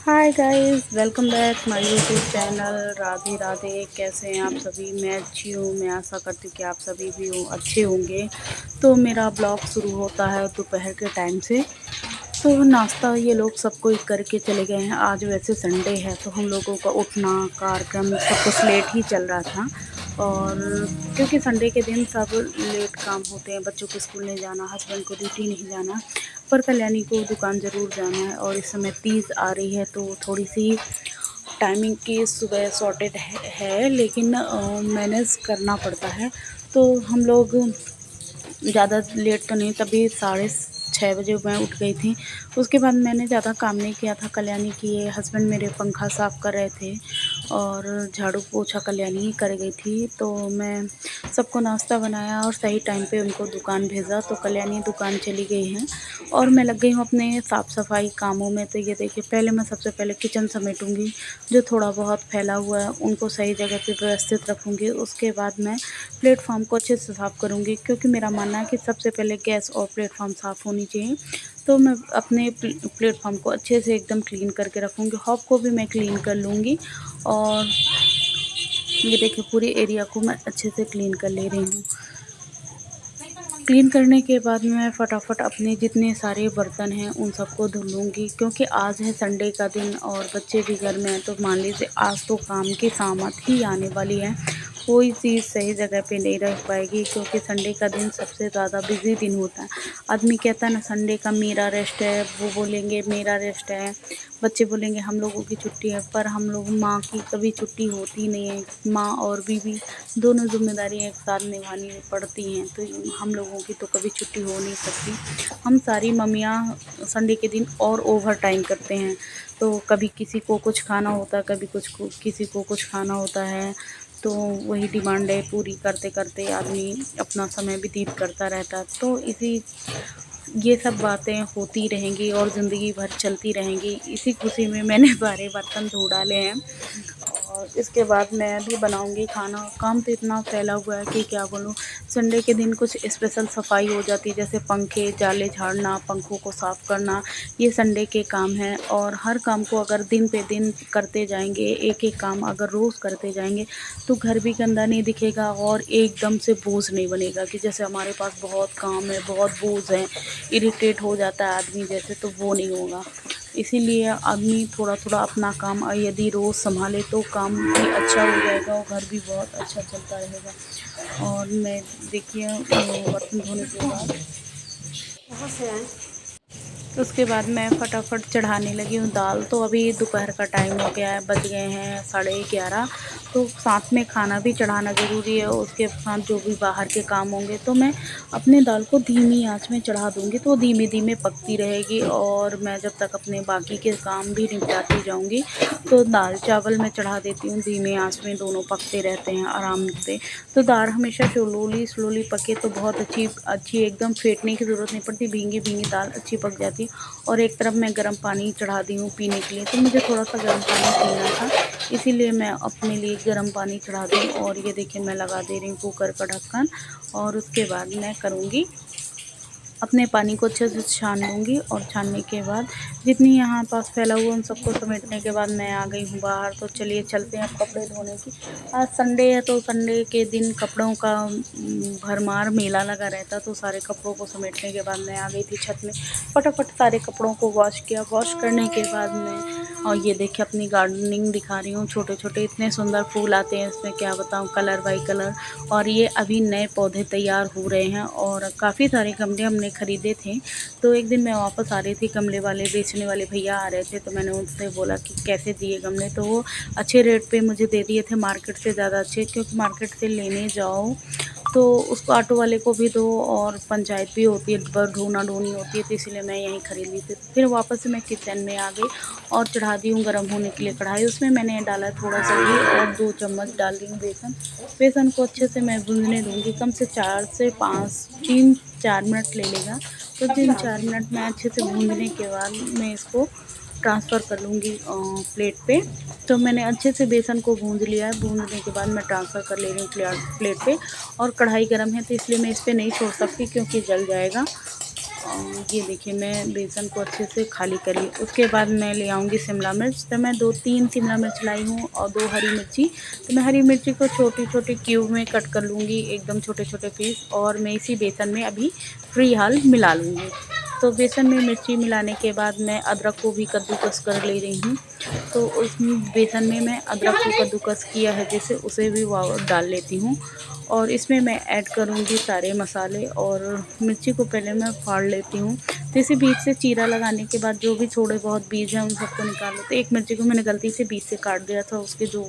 Hi guys, welcome back my YouTube channel. Radhe Radhe. कैसे हैं आप सभी? मैं अच्छी हूँ। मैं आशा करती हूँ कि आप सभी भी अच्छे होंगे। तो मेरा ब्लॉग शुरू होता है दोपहर के टाइम से। तो नाश्ता ये लोग सब कोई करके चले गए हैं। आज वैसे संडे है तो हम लोगों का उठना कार्यक्रम सब कुछ लेट ही चल रहा था। और क्योंकि संडे के दिन सब लेट काम होते हैं, बच्चों को स्कूल नहीं जाना, हस्बैंड को ड्यूटी नहीं जाना, पर कल्याणी को दुकान ज़रूर जाना है। और इस समय तीज आ रही है तो थोड़ी सी टाइमिंग की सुबह शॉर्टेज है, लेकिन मैनेज करना पड़ता है। तो हम लोग ज़्यादा लेट तो नहीं, तभी 6:30 बजे मैं उठ गई थी। उसके बाद मैंने ज़्यादा काम नहीं किया था। कल्याणी किए, हस्बैंड मेरे पंखा साफ़ कर रहे थे और झाड़ू पोछा कल्याणी ही कर गई थी। तो मैं सबको नाश्ता बनाया और सही टाइम पे उनको दुकान भेजा। तो कल्याणी दुकान चली गई हैं और मैं लग गई हूँ अपने साफ़ सफाई कामों में। तो ये देखिए, पहले मैं सबसे पहले किचन समेटूँगी, जो थोड़ा बहुत फैला हुआ है उनको सही जगह पे व्यवस्थित रखूँगी। उसके बाद मैं प्लेटफॉर्म को अच्छे से साफ़ करूँगी, क्योंकि मेरा मानना है कि सबसे पहले गैस और प्लेटफॉर्म साफ़ होनी चाहिए। तो मैं अपने प्लेटफॉर्म को अच्छे से एकदम क्लीन करके रखूँगी। हॉब को भी मैं क्लीन कर लूँगी। और ये देखिए, पूरे एरिया को मैं अच्छे से क्लीन कर ले रही हूँ। क्लीन करने के बाद मैं फटाफट अपने जितने सारे बर्तन हैं उन सबको धुल लूँगी, क्योंकि आज है संडे का दिन और बच्चे भी घर में हैं। तो मान लीजिए आज तो काम की शामत ही आने वाली है। कोई चीज़ सही जगह पे नहीं रह पाएगी, क्योंकि संडे का दिन सबसे ज़्यादा बिज़ी दिन होता है। आदमी कहता है ना, संडे का मेरा रेस्ट है, वो बोलेंगे मेरा रेस्ट है, बच्चे बोलेंगे हम लोगों की छुट्टी है। पर हम लोग, माँ की कभी छुट्टी होती नहीं है। माँ और बीवी दोनों ज़िम्मेदारियाँ एक साथ निभानी पड़ती हैं, तो हम लोगों की तो कभी छुट्टी हो नहीं सकती। हम सारी मम्मियाँ संडे के दिन और ओवर टाइम करते हैं। तो कभी किसी को कुछ खाना होता है, कभी किसी को कुछ खाना होता है। तो वही डिमांडें पूरी करते करते आदमी अपना समय व्यतीत करता रहता है। तो ये सब बातें होती रहेंगी और ज़िंदगी भर चलती रहेंगी। इसी खुशी में मैंने सारे बर्तन धो डाले हैं और इसके बाद मैं भी बनाऊंगी खाना। काम तो इतना फैला हुआ है कि क्या बोलूँ। संडे के दिन कुछ स्पेशल सफाई हो जाती है, जैसे पंखे जाले झाड़ना, पंखों को साफ़ करना, ये संडे के काम हैं। और हर काम को अगर दिन पे दिन करते जाएंगे, एक एक काम अगर रोज़ करते जाएंगे, तो घर भी गंदा नहीं दिखेगा और एकदम से बोझ नहीं बनेगा कि जैसे हमारे पास बहुत काम है, बहुत बोझ है, इरिटेट हो जाता है आदमी जैसे, तो वो नहीं होगा। इसीलिए आदमी थोड़ा थोड़ा अपना काम यदि रोज़ संभाले तो काम भी अच्छा हो जाएगा और घर भी बहुत अच्छा चलता रहेगा। और मैं देखिए, बर्तन धोने के बाद उसके बाद मैं फटाफट चढ़ाने लगी हूँ दाल। तो अभी दोपहर का टाइम हो गया है, बज गए हैं 11:30। तो साथ में खाना भी चढ़ाना ज़रूरी है, उसके साथ जो भी बाहर के काम होंगे। तो मैं अपने दाल को धीमी आंच में चढ़ा दूँगी, तो धीमे धीमे पकती रहेगी और मैं जब तक अपने बाकी के काम भी निपटाती जाऊँगी। तो दाल चावल मैं चढ़ा देती हूँ धीमे आंच में, दोनों पकते रहते हैं आराम से। तो दाल हमेशा स्लोली पके तो बहुत अच्छी अच्छी एकदम फेंटने की ज़रूरत नहीं पड़ती, भींगी भींगी दाल अच्छी पक जाती है। और एक तरफ मैं गर्म पानी चढ़ा दी हूँ पीने के लिए। तो मुझे थोड़ा सा गर्म पानी पीना था, इसीलिए मैं अपने लिए गर्म पानी चढ़ा दी। और ये देखिए, मैं लगा दे रही हूँ कुकर का ढक्कन। और उसके बाद मैं करूँगी, अपने पानी को अच्छे से छान लूँगी। और छानने के बाद जितनी यहाँ पास फैला हुआ उन सबको समेटने के बाद मैं आ गई हूँ बाहर। तो चलिए चलते हैं अब कपड़े धोने की। आज संडे है तो संडे के दिन कपड़ों का भरमार मेला लगा रहता। तो सारे कपड़ों को समेटने के बाद मैं आ गई थी छत में, फटाफट सारे कपड़ों को वॉश किया। वॉश करने के बाद मैं, और ये देखिए, अपनी गार्डनिंग दिखा रही हूँ। छोटे छोटे इतने सुंदर फूल आते हैं इसमें, क्या बताऊँ, कलर बाई कलर। और ये अभी नए पौधे तैयार हो रहे हैं और काफ़ी सारे गमले हमने ख़रीदे थे। तो एक दिन मैं वापस आ रही थी, गमले वाले बेचने वाले भैया आ रहे थे। तो मैंने उनसे बोला कि कैसे दिए गमले, तो वो अच्छे रेट पे मुझे दे दिए थे, मार्केट से ज़्यादा अच्छे। क्योंकि मार्केट से लेने जाओ तो उसको ऑटो वाले को भी दो और पंचायत भी होती है, ढूना ढूनी होती है। तो इसलिए मैं यहीं ख़रीद ली थी। फिर वापस से मैं किचन में आ गई और चढ़ा दी हूँ गर्म होने के लिए कढ़ाई। उसमें मैंने डाला थोड़ा सा घी और 2 चम्मच डाल दी हूँ बेसन। बेसन को अच्छे से मैं भूनने दूँगी, कम से 4 से 5 3-4 मिनट ले लेगा। तो 3-4 मिनट में अच्छे से भूनने के बाद मैं इसको ट्रांसफ़र कर लूँगी प्लेट पे। तो मैंने अच्छे से बेसन को भूंज लिया है। भूनने के बाद मैं ट्रांसफ़र कर ले रही हूँ प्लेट पे। और कढ़ाई गर्म है तो इसलिए मैं इस पे नहीं छोड़ सकती, क्योंकि जल जाएगा। ये देखिए मैं बेसन को अच्छे से खाली करी। उसके बाद मैं ले आऊँगी शिमला मिर्च। तो मैं 2-3 शिमला मिर्च लाई हूँ और 2 हरी मिर्ची। तो मैं हरी मिर्ची को छोटी-छोटी क्यूब में कट कर लूँगी, एकदम छोटे-छोटे पीस, और मैं इसी बेसन में अभी फ़िलहाल मिला लूँगी। तो बेसन में मिर्ची मिलाने के बाद मैं अदरक को भी कद्दूकस कर ले रही हूँ। तो उस बेसन में मैं अदरक को कद्दूकस किया है जैसे, उसे भी डाल लेती हूँ। और इसमें मैं ऐड करूँगी सारे मसाले, और मिर्ची को पहले मैं फाड़ लेती हूँ। तो इसे बीच से चीरा लगाने के बाद जो भी थोड़े बहुत बीज हैं उन सबको निकाल लेते। एक मिर्ची को मैंने गलती से बीच से काट दिया था, उसके जो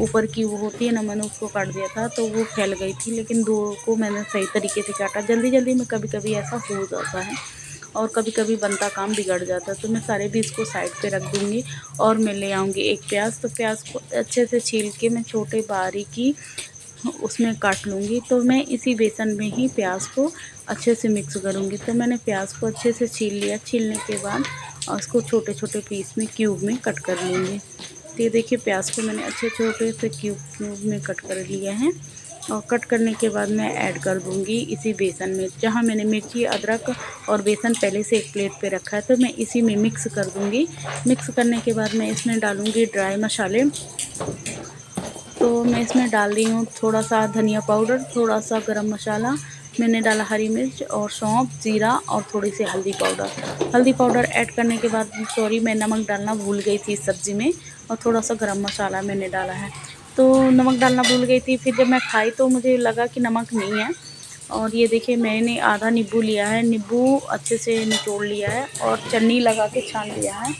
ऊपर की वो होती है ना, मैंने उसको काट दिया था तो वो फैल गई थी, लेकिन 2 को मैंने सही तरीके से काटा। जल्दी-जल्दी में कभी-कभी ऐसा हो जाता है और कभी-कभी बनता काम बिगड़ जाता है। तो मैं सारे बीज को साइड पे रख दूँगी और मैं ले आऊँगी एक प्याज। तो प्याज को अच्छे से छील के मैं छोटे बारीकी उसमें काट लूँगी। तो मैं इसी बेसन में ही प्याज को अच्छे से मिक्स करूँगी। तो मैंने प्याज को अच्छे से छील लिया। छीलने के बाद उसको छोटे-छोटे पीस में क्यूब में कट कर लूँगी। तो ये देखिए प्याज को मैंने अच्छे छोटे से क्यूब में कट कर लिया है, और कट करने के बाद मैं ऐड कर दूँगी इसी बेसन में। जहाँ मैंने मिर्ची, अदरक और बेसन पहले से एक प्लेट पे रखा है, तो मैं इसी में मिक्स कर दूँगी। मिक्स करने के बाद मैं इसमें डालूँगी ड्राई मसाले। तो मैं इसमें डाल रही हूँ थोड़ा सा धनिया पाउडर, थोड़ा सा गरम मसाला, मैंने डाला हरी मिर्च और सौंफ, जीरा और थोड़ी सी हल्दी पाउडर। हल्दी पाउडर ऐड करने के बाद सॉरी मैं नमक डालना भूल गई थी इस सब्ज़ी में, और थोड़ा सा गरम मसाला मैंने डाला है। तो नमक डालना भूल गई थी, फिर जब मैं खाई तो मुझे लगा कि नमक नहीं है। और ये देखिए मैंने आधा नींबू लिया है, नींबू अच्छे से निचोड़ लिया है और चन्नी लगा के छान लिया है।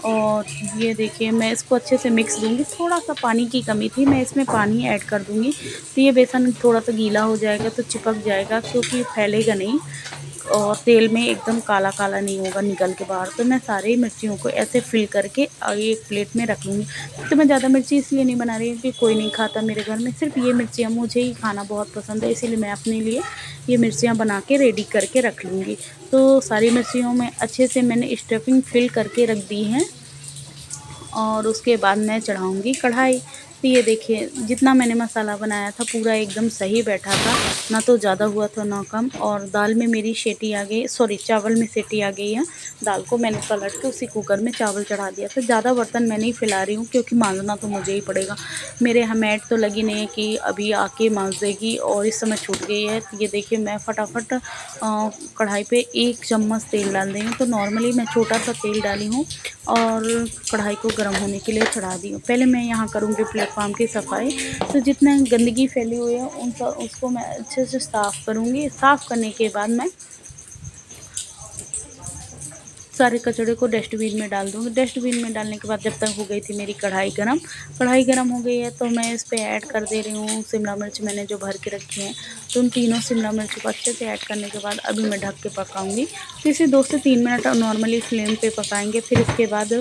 और ये देखिए मैं इसको अच्छे से मिक्स दूँगी। थोड़ा-सा पानी की कमी थी, मैं इसमें पानी ऐड कर दूँगी। तो ये बेसन थोड़ा-सा गीला हो जाएगा तो चिपक जाएगा, क्योंकि फैलेगा नहीं और तेल में एकदम काला-काला नहीं होगा निकल के बाहर। तो मैं सारी मिर्चियों को ऐसे फ़िल करके एक प्लेट में रख लूँगी। तो मैं ज़्यादा मिर्ची इसलिए नहीं बना रही हूँ कि कोई नहीं खाता मेरे घर में, सिर्फ़ ये मिर्चियाँ मुझे ही खाना बहुत पसंद है, इसीलिए मैं अपने लिए ये मिर्चियाँ बना के रेडी करके रख लूँगी। तो सारी मिर्चियों में अच्छे से मैंने स्टफिंग फ़िल करके रख दी है, और उसके बाद मैं चढ़ाऊँगी कढ़ाई। तो ये देखिए जितना मैंने मसाला बनाया था पूरा एकदम सही बैठा था, ना तो ज़्यादा हुआ था ना कम। और दाल में मेरी सीटी आ गई, सॉरी चावल में सीटी आ गई है। दाल को मैंने पलट के उसी कुकर में चावल चढ़ा दिया था। ज़्यादा बर्तन मैं नहीं फैला रही हूँ क्योंकि मांजना तो मुझे ही पड़ेगा। मेरे यहाँ मैट तो लगी नहीं है कि अभी आके मांज देगी, और इस समय छूट गई है। तो ये देखिए मैं फटाफट कढ़ाई पे 1 चम्मच तेल डाल रही हूँ। तो नॉर्मली मैं छोटा सा तेल डाली हूँ और कढ़ाई को गर्म होने के लिए चढ़ा दी हूँ। पहले मैं यहाँ करूँगी प्लेटफॉर्म की सफाई। तो जितना गंदगी फैली हुई है उसको मैं अच्छे से साफ़ करूँगी। साफ़ करने के बाद मैं सारे कचड़े को डस्टबिन में डाल दूँगी। डस्टबिन में डालने के बाद जब तक हो गई थी मेरी कढ़ाई गरम हो गई है, तो मैं इस पे ऐड कर दे रही हूँ शिमला मिर्च मैंने जो भर के रखी हैं। तो उन तीनों शिमला मिर्च को अच्छे से ऐड करने के बाद अभी मैं ढक के पकाऊँगी। तो इसे 2 से 3 मिनट नॉर्मली फ्लेम पे पकाएँगे। फिर इसके बाद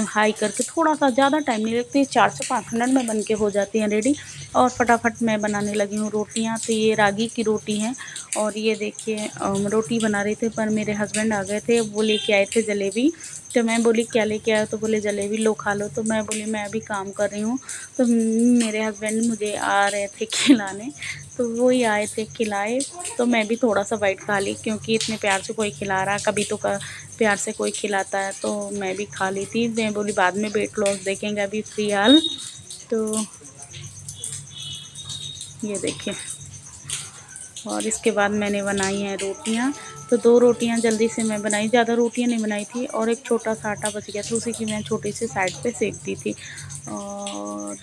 हाई करके, थोड़ा-सा ज़्यादा टाइम नहीं लगती, 4 से 5 मिनट में बन के हो जाती हैं रेडी। और फटाफट मैं बनाने लगी हूँ रोटियाँ। तो ये रागी की रोटी है, और ये देखिए रोटी बना रहे थे पर मेरे हस्बैंड आ गए थे, वो लेके आए थे जलेबी। तो मैं बोली क्या लेके आए हो? तो बोले जलेबी लो खा लो। तो मैं बोली मैं अभी काम कर रही हूँ। तो मेरे हस्बैंड मुझे आ रहे थे खिलाने, तो वो ही आए थे खिलाए। तो मैं भी थोड़ा-सा बाइट खा ली, क्योंकि इतने प्यार से कोई खिला रहा, कभी तो प्यार से कोई खिलाता है, तो मैं भी खा ली थी। मैं बोली बाद में वेट लॉस देखेंगे, अभी फ़िलहाल तो ये देखिए। और इसके बाद मैंने बनाई हैं रोटियाँ। तो 2 रोटियाँ जल्दी से मैं बनाई, ज़्यादा रोटियाँ नहीं बनाई थी, और एक छोटा-सा आटा बच गया था, उसी की मैं छोटी सी साइड पे सेक दी थी। और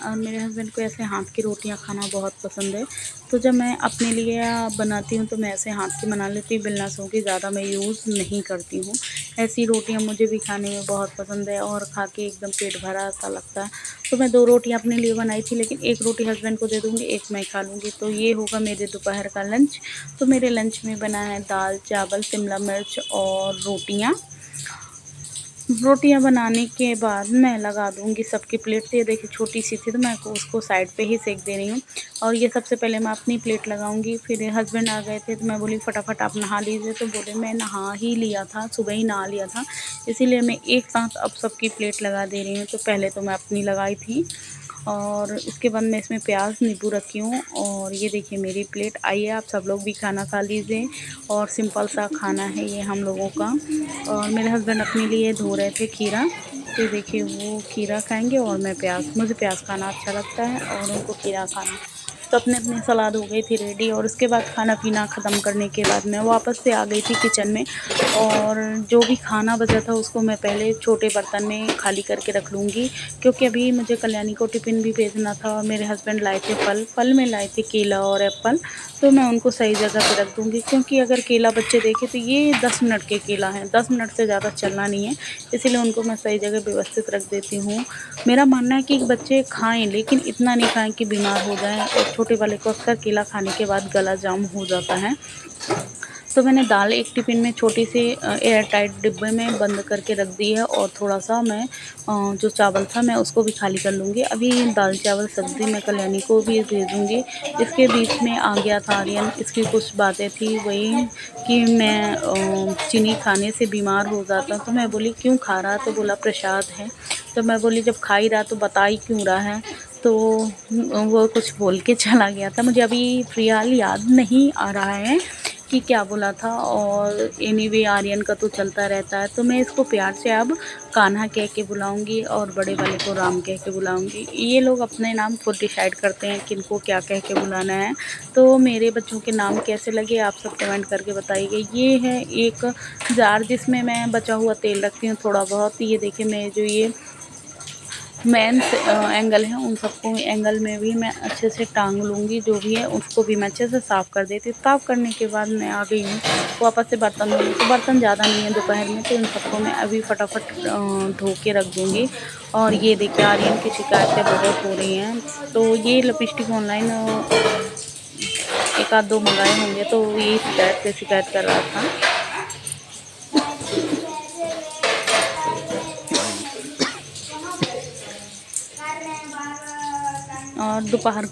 मेरे हस्बैंड को ऐसे हाथ की रोटियां खाना बहुत पसंद है। तो जब मैं अपने लिए बनाती हूँ तो मैं ऐसे हाथ की बना लेती हूँ, बेलनासों की ज़्यादा मैं यूज़ नहीं करती हूँ। ऐसी रोटियां मुझे भी खाने में बहुत पसंद है, और खा के एकदम पेट भरा सा लगता है। तो मैं 2 रोटियां अपने लिए बनाई थी, लेकिन 1 रोटी हस्बैंड को दे दूँगी, 1 मैं खा लूँगी। तो ये होगा मेरे दोपहर का लंच। तो मेरे लंच में बना है दाल, चावल, शिमला मिर्च और रोटियाँ। रोटियां बनाने के बाद मैं लगा दूँगी सबकी प्लेट। तो ये देखिए छोटी सी थी, तो मैं उसको साइड पे ही सेक दे रही हूँ। और ये सबसे पहले मैं अपनी प्लेट लगाऊँगी। फिर हस्बैंड आ गए थे, तो मैं बोली फटाफट आप नहा लीजिए। तो बोले मैं नहा ही लिया था, सुबह ही नहा लिया था, इसीलिए मैं एक साथ अब सबकी प्लेट लगा दे रही हूँ। तो पहले तो मैं अपनी लगाई थी, और इसके बाद मैं इसमें प्याज नींबू रखी हूँ। और ये देखिए मेरी प्लेट। आइए आप सब लोग भी खाना खा लीजिए। और सिंपल सा खाना है ये हम लोगों का। और मेरे हस्बैंड अपने लिए धो रहे थे खीरा, तो देखिए वो खीरा खाएंगे और मैं प्याज, मुझे प्याज खाना अच्छा लगता है और उनको खीरा खाना। तो अपने अपनी सलाद हो गई थी रेडी। और उसके बाद खाना पीना ख़त्म करने के बाद मैं वापस से आ गई थी किचन में। और जो भी खाना बचा था उसको मैं पहले छोटे बर्तन में खाली करके रख लूँगी, क्योंकि अभी मुझे कल्याणी को टिफ़िन भी भेजना था। और मेरे हस्बैंड लाए थे फल में लाए थे केला और एप्पल, तो मैं उनको सही जगह पे रख दूँगी। क्योंकि अगर केला बच्चे देखें तो ये 10 मिनट के केला हैं, 10 मिनट से ज़्यादा चलना नहीं है, इसीलिए उनको मैं सही जगह व्यवस्थित रख देती हूँ। मेरा मानना है कि बच्चे खाएँ लेकिन इतना नहीं खाएँ कि बीमार हो जाएँ। और छोटे वाले को अक्सर केला खाने के बाद गला जाम हो जाता है। तो मैंने दाल एक टिफ़िन में छोटी सी एयर टाइट डिब्बे में बंद करके रख दी है। और थोड़ा-सा मैं जो चावल था मैं उसको भी खाली कर लूँगी। अभी दाल चावल सब्ज़ी मैं कल्याणी को भी भेजूँगी। इसके बीच में आ गया था आर्यन, इसकी कुछ बातें थी वही कि मैं चीनी खाने से बीमार हो जाता। तो मैं बोली क्यों खा रहा? तो बोला प्रसाद है। तो मैं बोली जब खा ही रहा तो बता ही क्यों रहा है? तो वो कुछ बोल के चला गया था। मुझे अभी फ़िलहाल याद नहीं आ रहा है कि क्या बोला था। और एनीवे आर्यन का तो चलता रहता है, तो मैं इसको प्यार से अब कान्हा कह के बुलाऊंगी और बड़े वाले को राम कह के बुलाऊंगी। ये लोग अपने नाम खुद डिसाइड करते हैं किनको क्या कह के बुलाना है। तो मेरे बच्चों के नाम कैसे लगे आप सब कमेंट करके बताइए। ये है एक जार जिसमें मैं बचा हुआ तेल रखती हूँ थोड़ा बहुत। ये देखिए मैं जो ये मेन एंगल है उन सबको एंगल में भी मैं अच्छे से टांग लूँगी। जो भी है उसको भी मैं अच्छे से साफ़ कर देती हूँ। साफ़ करने के बाद मैं आ गई हूँ वापस से बर्तन धोने। तो बर्तन ज़्यादा नहीं है दोपहर में, तो इन सबको मैं अभी फटाफट धो के रख दूँगी। और ये देखिए आर्यन की शिकायतें बहुत हो रही हैं। तो ये लिपस्टिक ऑनलाइन एक आध दो मंगाए होंगे, तो ये शिकायत कर रहा था। और दोपहर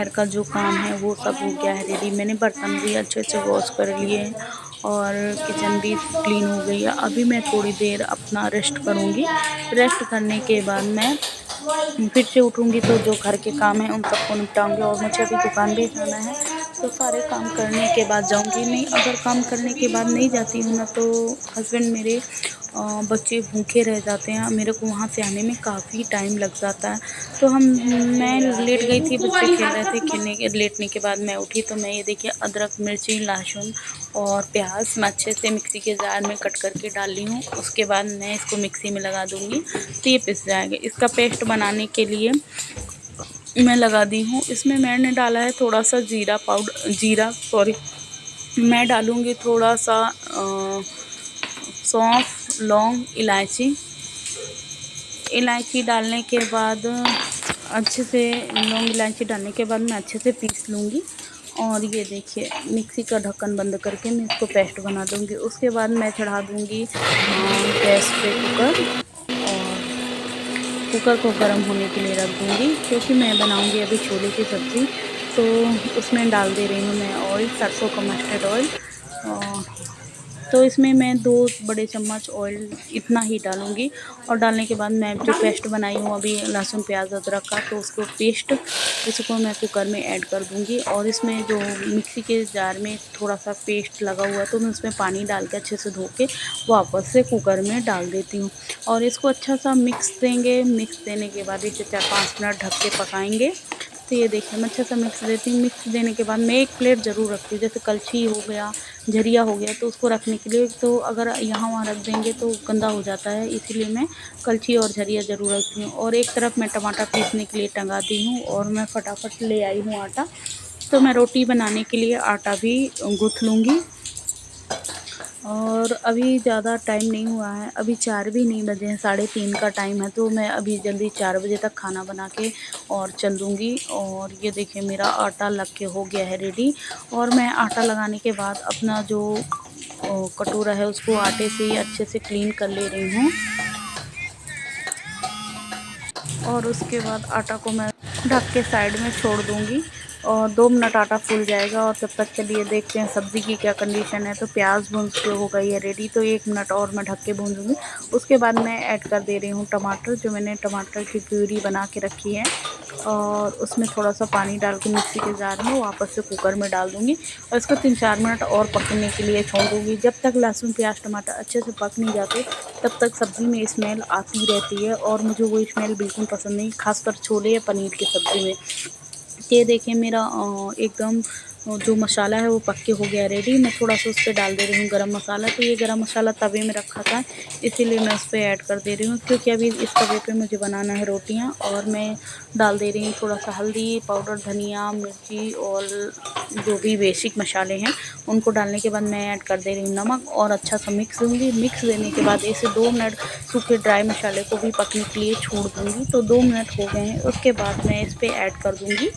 का जो काम है वो सब हो गया है रेडी। मैंने बर्तन भी अच्छे से वॉश कर लिए हैं और किचन भी क्लीन हो गई है। अभी मैं थोड़ी देर अपना रेस्ट करूँगी। रेस्ट करने के बाद मैं फिर से उठूँगी तो जो घर के काम हैं उन सबको निपटाऊँगी। और मुझे अभी दुकान भी जाना है, तो सारे काम करने के बाद जाऊँगी। नहीं, अगर काम करने के बाद नहीं जाती हूँ ना तो हस्बैंड मेरे बच्चे भूखे रह जाते हैं। मेरे को वहाँ से आने में काफ़ी टाइम लग जाता है। तो मैं लेट गई थी, बच्चे खेल रहे थे। लेटने के बाद मैं उठी तो मैं ये देखिए अदरक, मिर्ची, लहसुन और प्याज मैं अच्छे से मिक्सी के जार में कट करके डाल ली हूँ। उसके बाद मैं इसको मिक्सी में लगा दूँगी तो ये पिस जाएगा। इसका पेस्ट बनाने के लिए मैं लगा दी हूँ। इसमें मैंने डाला है थोड़ा सा मैं डालूँगी थोड़ा सा सौंफ, लौंग, इलायची डालने के बाद अच्छे से लौंग इलायची डालने के बाद मैं अच्छे से पीस लूँगी। और ये देखिए मिक्सी का ढक्कन बंद करके मैं इसको पेस्ट बना दूँगी। उसके बाद मैं चढ़ा दूँगी गैस पे कुकर को गर्म होने के लिए रख दूँगी, क्योंकि मैं बनाऊँगी अभी छोले की सब्ज़ी। तो उसमें डाल दे रही हूँ मैं ऑयल, सरसों का मस्टर्ड ऑयल। तो इसमें मैं 2 बड़े चम्मच ऑयल इतना ही डालूँगी। और डालने के बाद मैं जो पेस्ट बनाई हूँ अभी लहसुन, प्याज, अदरक का, तो इसको मैं कुकर में ऐड कर दूँगी। और इसमें जो मिक्सी के जार में थोड़ा सा पेस्ट लगा हुआ है तो मैं उसमें पानी डाल के अच्छे से धो के वापस से कुकर में डाल देती हूँ। और इसको अच्छा सा मिक्स देने के बाद इसे 4-5 मिनट ढक के पकाएंगे। तो ये देखिए मैं अच्छा सा मिक्स देती हूँ। मिक्स देने के बाद मैं एक प्लेट ज़रूर रखती हूँ, जैसे कलछी हो गया, झरिया हो गया, तो उसको रखने के लिए। तो अगर यहाँ वहाँ रख देंगे तो गंदा हो जाता है, इसीलिए मैं कलछी और झरिया ज़रूर रखती हूँ। और एक तरफ मैं टमाटर पीसने के लिए टंगा दी हूँ और मैं फटाफट ले आई हूँ आटा। तो मैं रोटी बनाने के लिए आटा भी गूँथ लूँगी। और अभी ज़्यादा टाइम नहीं हुआ है, अभी 4 भी नहीं बजे हैं, 3:30 का टाइम है। तो मैं अभी जल्दी 4 बजे तक खाना बना के और चल दूँगी। और ये देखिए मेरा आटा लग के हो गया है रेडी। और मैं आटा लगाने के बाद अपना जो कटोरा है उसको आटे से अच्छे से क्लीन कर ले रही हूँ। और उसके बाद आटा को मैं ढक के साइड में छोड़ दूँगी। और 2 मिनट आटा फूल जाएगा और तब तक के लिए देखते हैं सब्ज़ी की क्या कंडीशन है। तो प्याज भून के हो गई है रेडी, तो 1 मिनट और मैं ढक के भूनूँगी। उसके बाद मैं ऐड कर दे रही हूँ टमाटर, जो मैंने टमाटर की प्यूरी बना के रखी है, और उसमें थोड़ा-सा पानी डाल के मिक्सी के जार में वापस से कुकर में डाल दूँगी और इसको 3-4 मिनट और पकने के लिए छोड़ दूँगी। जब तक लहसुन, प्याज, टमाटर अच्छे से पक नहीं जाते, तब तक सब्ज़ी में स्मेल आती रहती है और मुझे वो स्मेल बिल्कुल पसंद नहीं, ख़ासकर छोले या पनीर की सब्ज़ी में। ये देखिए मेरा एकदम जो मसाला है वो पक के हो गया रेडी। मैं थोड़ा-सा उस पे डाल दे रही हूँ गरम मसाला। तो ये गरम मसाला तवे में रखा था, इसीलिए मैं उस पे ऐड कर दे रही हूँ, क्योंकि अभी इस तवे पे मुझे बनाना है रोटियाँ। और मैं डाल दे रही हूँ थोड़ा-सा हल्दी पाउडर, धनिया, मिर्ची और जो भी बेसिक मसाले हैं, उनको डालने के बाद मैं ऐड कर दे रही हूँ नमक और अच्छा सा मिक्स दूँगी। मिक्स देने के बाद इसे 2 मिनट सूखे ड्राई मसाले को भी पकने के लिए छोड़ दूँगी। तो 2 मिनट हो गए हैं, उसके बाद मैं इस पे ऐड कर दूँगी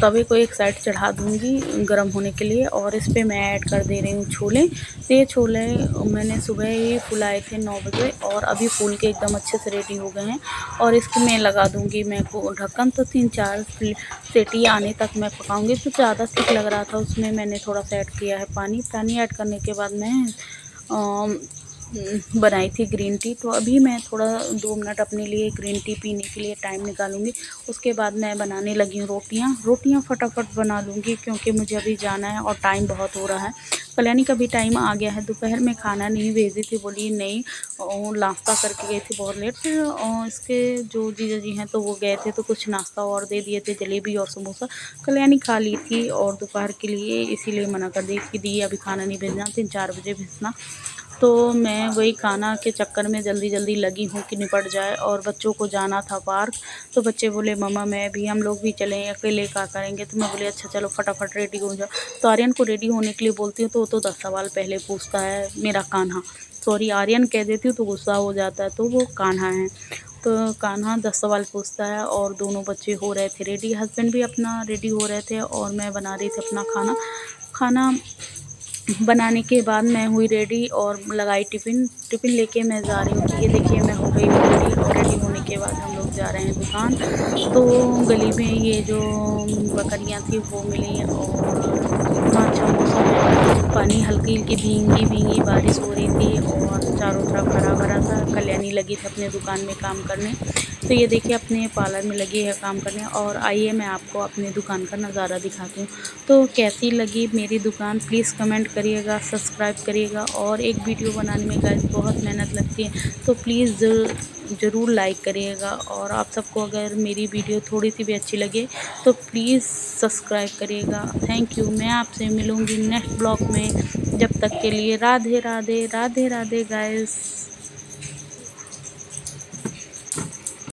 तवे को एक साइड चढ़ा दूँगी गरम होने के लिए, और इस पे मैं ऐड कर दे रही हूँ छोले। तो ये छोले मैंने सुबह ही फुलाए थे 9 बजे और अभी फूल के एकदम अच्छे से रेडी हो गए हैं। और इसको मैं लगा दूँगी मैं को ढक्कन, तो 3-4 सीटी आने तक मैं पकाऊँगी। तो ज़्यादा थिक लग रहा था, उसमें मैंने थोड़ा-सा ऐड किया है पानी। पानी ऐड करने के बाद मैं बनाई थी ग्रीन टी। तो अभी मैं थोड़ा 2 मिनट अपने लिए ग्रीन टी पीने के लिए टाइम निकालूँगी। उसके बाद मैं बनाने लगी हूँ रोटियाँ फटाफट बना लूँगी, क्योंकि मुझे अभी जाना है और टाइम बहुत हो रहा है। कल्याणी का भी टाइम आ गया है, दोपहर में खाना नहीं भेजी थी, बोली नहीं, नाश्ता करके गई थी बहुत लेट। फिर इसके जो जीजा जी हैं तो वो गए थे, तो कुछ नाश्ता और दे दिए थे, जलेबी और समोसा। कल्याणी खा ली थी और दोपहर के लिए इसीलिए मना कर दी कि दी अभी खाना नहीं भेजना, 3-4 बजे भेजना। तो मैं वही खाना के चक्कर में जल्दी-जल्दी लगी हूँ कि निपट जाए, और बच्चों को जाना था पार्क। तो बच्चे बोले मम्मा मैं भी, हम लोग भी चलें, अकेले क्या करेंगे? तो मैं बोली अच्छा चलो फटाफट रेडी हो जाओ। तो आर्यन को रेडी होने के लिए बोलती हूँ तो वो तो 10 सवाल पहले पूछता है, मेरा कान्हा, सॉरी आर्यन कह देती हूँ तो गुस्सा हो जाता है, तो वो कान्हा है। तो कान्हा 10 सवाल पूछता है, और दोनों बच्चे हो रहे थे रेडी, हस्बैंड भी अपना रेडी हो रहे थे और मैं बना रही थी अपना खाना। खाना बनाने के बाद मैं हुई रेडी और लगाई टिफ़िन लेके मैं जा रही हूँ। तो ये देखिए मैं हो गई हूँ रेडी, और रेडी होने के बाद हम लोग जा रहे हैं दुकान। तो गली में ये जो बकरियाँ थी वो मिली, और इतना अच्छा मौसम है, पानी हल्की-हल्की भींगी-भींगी बारिश हो रही थी और चारों तरफ हरा-भरा था। कल्याणी लगी थी अपने दुकान में काम करने। तो ये देखिए अपने पार्लर में लगी है काम करने, और आइए मैं आपको अपने दुकान का नज़ारा दिखाती हूँ। तो कैसी लगी मेरी दुकान प्लीज़ कमेंट करिएगा, सब्सक्राइब करिएगा। और एक वीडियो बनाने में गाइस बहुत मेहनत लगती है, तो प्लीज़ ज़रूर लाइक करिएगा। और आप सबको अगर मेरी वीडियो थोड़ी-सी भी अच्छी लगे तो प्लीज़ सब्सक्राइब करिएगा। Thank you. मैं आपसे मिलूँगी नेक्स्ट ब्लॉग में। जब तक के लिए राधे राधे, राधे राधे गाइस।